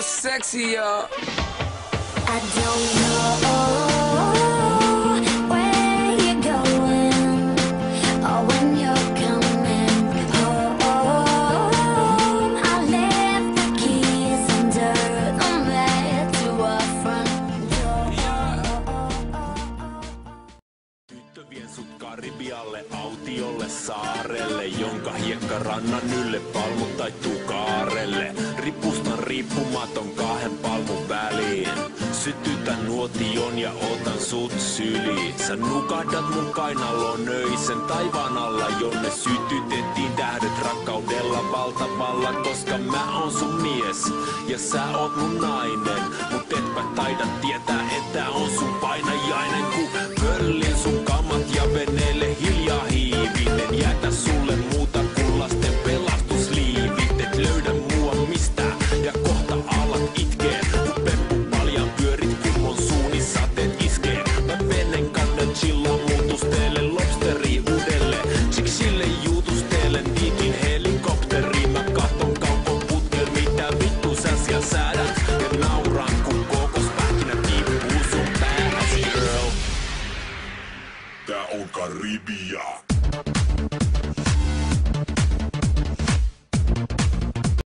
so sexy, y'all. I don't know where you're going or when you're coming home. I left the keys under the mat to our front door. Tyttö vien sut Karibialle, autiolle, saarelle, jonka hiekkarannan ylle palmut taittuu kaarelle. Ripustan riippumaton kahden palmun väliin. Sytytän nuotion ja otan sut syliin. Sä nukahdat mun kainaloon öisen taivaan alla, jonne sytytettiin tähdet rakkaudella valtavalla. Koska mä oon sun mies ja sä oot mun nainen. Mut etpä taida tietää, että on sun painajainen. Kun pöllin sun kamat ja veneelle hiljaa hiivin. En jätä sulle muuta kuin lasten pelastusliivit. Et löydä mua mistään ja kohta alat itkee. Kun peppu paljon pyörit, kun mun suuni sateet iskee. Mä venen kannen chillaan, muutustele lobsteri uudelleen. Chiksille juutustelen digin helikopteriin. Mä katon kaupan putkel, mitä vittu sä siellä säädät. Ja nauran kun kokospähkinä tippuu sun päähäs, girl. Tää on Karibia.